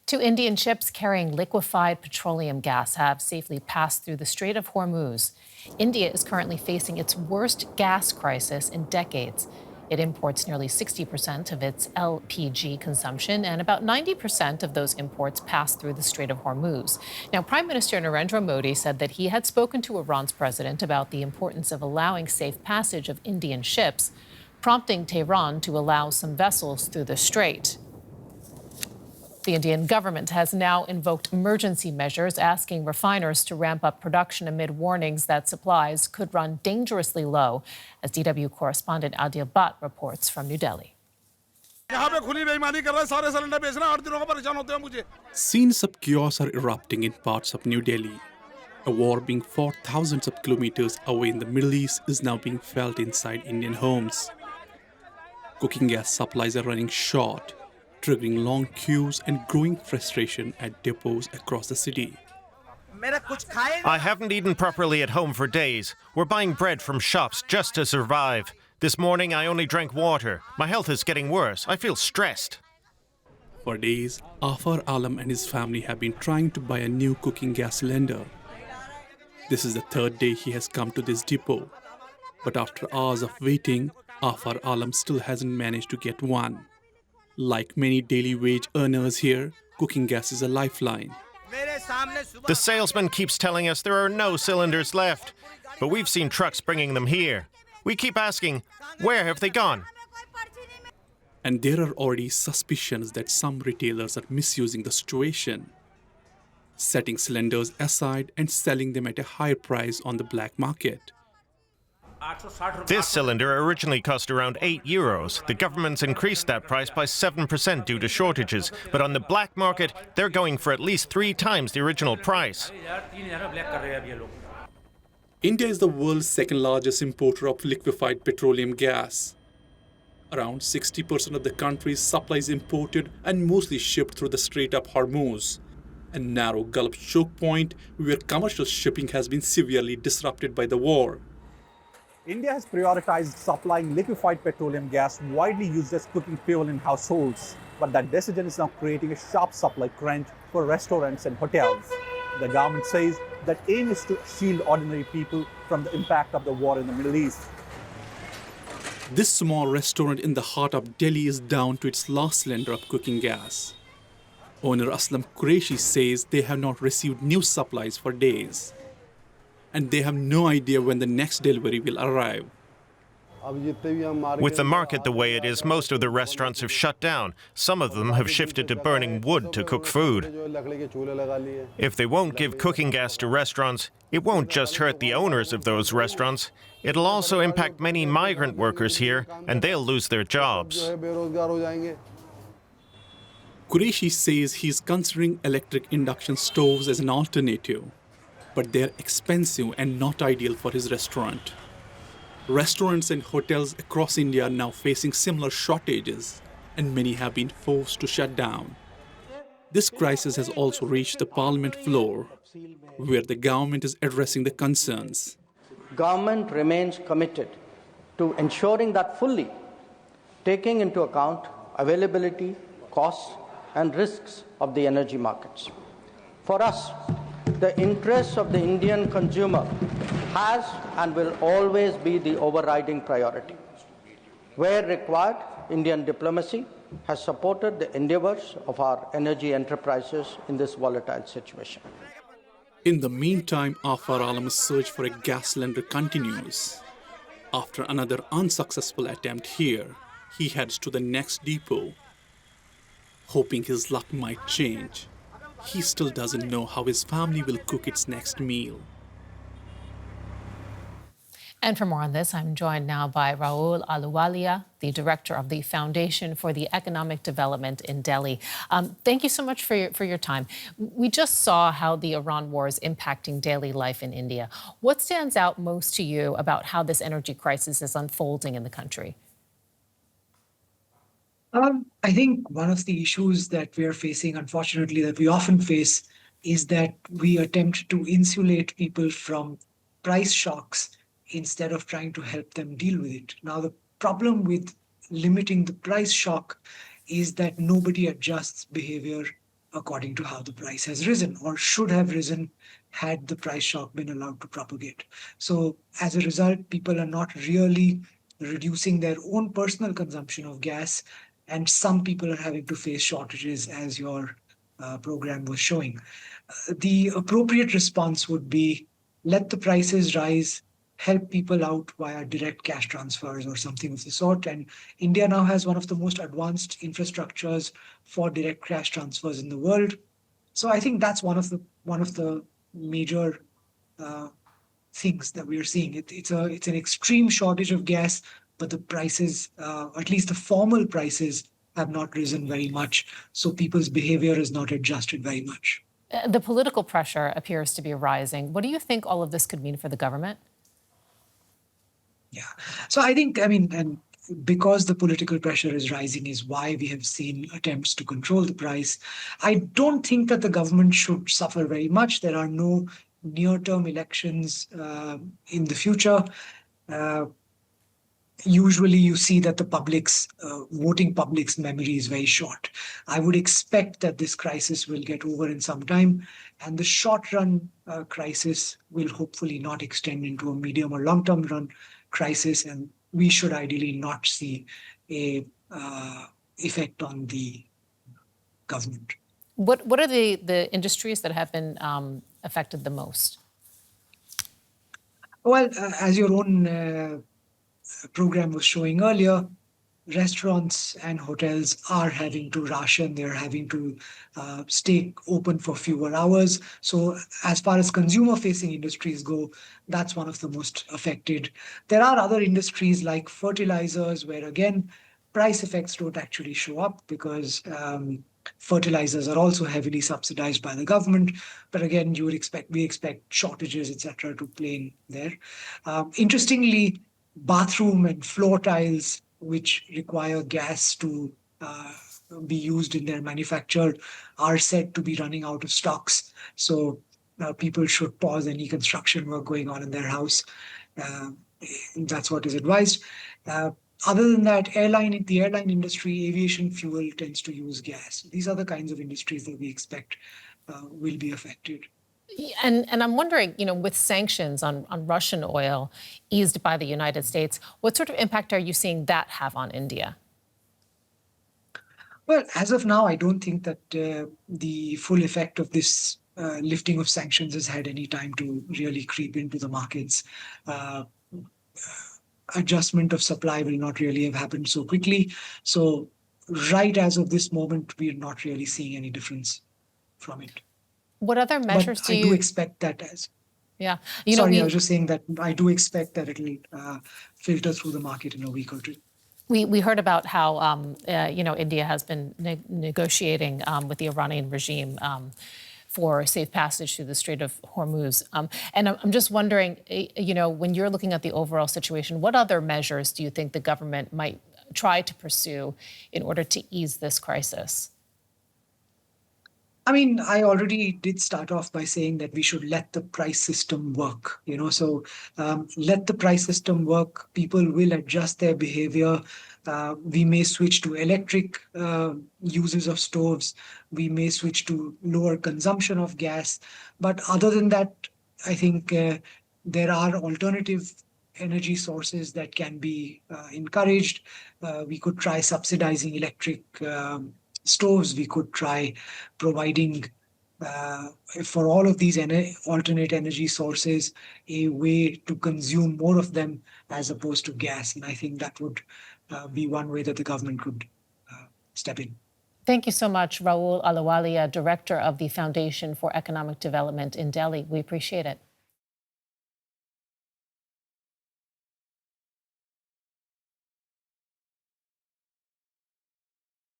Two Indian ships carrying liquefied petroleum gas have safely passed through the Strait of Hormuz. India is currently facing its worst gas crisis in decades. It imports nearly 60% of its LPG consumption, and about 90% of those imports pass through the Strait of Hormuz. Now, Prime Minister Narendra Modi said that he had spoken to Iran's president about the importance of allowing safe passage of Indian ships, prompting Tehran to allow some vessels through the strait. The Indian government has now invoked emergency measures, asking refiners to ramp up production amid warnings that supplies could run dangerously low, as DW correspondent Adil Bhat reports from New Delhi. Scenes of chaos are erupting in parts of New Delhi. A war being fought thousands of kilometers away in the Middle East is now being felt inside Indian homes. Cooking gas supplies are running short, triggering long queues and growing frustration at depots across the city. I haven't eaten properly at home for days. We're buying bread from shops just to survive. This morning I only drank water. My health is getting worse. I feel stressed. For days, Afar Alam and his family have been trying to buy a new cooking gas cylinder. This is the third day he has come to this depot. But after hours of waiting, Afar Alam still hasn't managed to get one. Like many daily wage earners here, cooking gas is a lifeline. The salesman keeps telling us there are no cylinders left, but we've seen trucks bringing them here. We keep asking, where have they gone? And there are already suspicions that some retailers are misusing the situation, setting cylinders aside and selling them at a higher price on the black market. This cylinder originally cost around €8. The government's increased that price by 7% due to shortages, but on the black market, they're going for at least 3 times the original price. India is the world's second largest importer of liquefied petroleum gas. Around 60% of the country's supply is imported and mostly shipped through the Strait of Hormuz, a narrow Gulf choke point where commercial shipping has been severely disrupted by the war. India has prioritized supplying liquefied petroleum gas widely used as cooking fuel in households, but that decision is now creating a sharp supply crunch for restaurants and hotels. The government says that aim is to shield ordinary people from the impact of the war in the Middle East. This small restaurant in the heart of Delhi is down to its last cylinder of cooking gas. Owner Aslam Qureshi says they have not received new supplies for days, and they have no idea when the next delivery will arrive. With the market the way it is, most of the restaurants have shut down. Some of them have shifted to burning wood to cook food. If they won't give cooking gas to restaurants, it won't just hurt the owners of those restaurants. It'll also impact many migrant workers here, and they'll lose their jobs. Qureshi says he's considering electric induction stoves as an alternative, but they're expensive and not ideal for his restaurant. Restaurants and hotels across India are now facing similar shortages, and many have been forced to shut down. This crisis has also reached the parliament floor, where the government is addressing the concerns. Government remains committed to ensuring that fully taking into account availability, costs, and risks of the energy markets. For us, the interests of the Indian consumer has and will always be the overriding priority. Where required, Indian diplomacy has supported the endeavors of our energy enterprises in this volatile situation. In the meantime, Afar Alam's search for a gas cylinder continues. After another unsuccessful attempt here, he heads to the next depot, hoping his luck might change. He still doesn't know how his family will cook its next meal. And for more on this, I'm joined now by Rahul Ahluwalia, the director of the Foundation for the Economic Development in Delhi. Thank you so much for your time. We just saw how the Iran war is impacting daily life in India. What stands out most to you about how this energy crisis is unfolding in the country? I think one of the issues that we are facing, unfortunately, that we often face, is that we attempt to insulate people from price shocks instead of trying to help them deal with it. Now, the problem with limiting the price shock is that nobody adjusts behavior according to how the price has risen or should have risen had the price shock been allowed to propagate. So as a result, people are not really reducing their own personal consumption of gas, and some people are having to face shortages, as your program was showing. The appropriate response would be let the prices rise, help people out via direct cash transfers or something of the sort. And India now has one of the most advanced infrastructures for direct cash transfers in the world. So I think that's one of the major uh, things that we are seeing. It's an extreme shortage of gas, but the prices, at least the formal prices, have not risen very much. So people's behavior is not adjusted very much. The political pressure appears to be rising. What do you think all of this could mean for the government? Yeah. So I think, I mean, and because the political pressure is rising is why we have seen attempts to control the price. I don't think that the government should suffer very much. There are no near-term elections in the future. Usually you see that the voting public's memory is very short. I would expect that this crisis will get over in some time, and the short-run crisis will hopefully not extend into a medium or long-term run crisis, and we should ideally not see a effect on the government. What are the industries that have been affected the most? Well, as your own program was showing earlier, restaurants and hotels are having to ration, they're having to stay open for fewer hours. So as far as consumer-facing industries go, that's one of the most affected. There are other industries like fertilizers, where again, price effects don't actually show up because fertilizers are also heavily subsidized by the government. But again, we expect shortages, etc., to play in there. Interestingly, bathroom and floor tiles, which require gas to be used in their manufacture, are said to be running out of stocks. So people should pause any construction work going on in their house. That's what is advised. Other than that, the airline industry, aviation fuel tends to use gas. These are the kinds of industries that we expect will be affected. And I'm wondering, with sanctions on Russian oil eased by the United States, what sort of impact are you seeing that have on India? Well, as of now, I don't think that the full effect of this lifting of sanctions has had any time to really creep into the markets. Adjustment of supply will not really have happened so quickly. So right as of this moment, we're not really seeing any difference from it. What other measures I do expect that as... Yeah. I was just saying that I do expect that it'll filter through the market in a week or two. We heard about how, India has been negotiating with the Iranian regime for safe passage through the Strait of Hormuz. And I'm just wondering, when you're looking at the overall situation, what other measures do you think the government might try to pursue in order to ease this crisis? I mean, I already did start off by saying that we should let the price system work, so let the price system work. People will adjust their behavior. We may switch to electric uses of stoves. We may switch to lower consumption of gas. But other than that, I think there are alternative energy sources that can be encouraged. We could try subsidizing electric stoves. We could try providing for all of these alternate energy sources a way to consume more of them as opposed to gas. And I think that would be one way that the government could step in. Thank you so much, Rahul Ahluwalia, Director of the Foundation for Economic Development in Delhi. We appreciate it.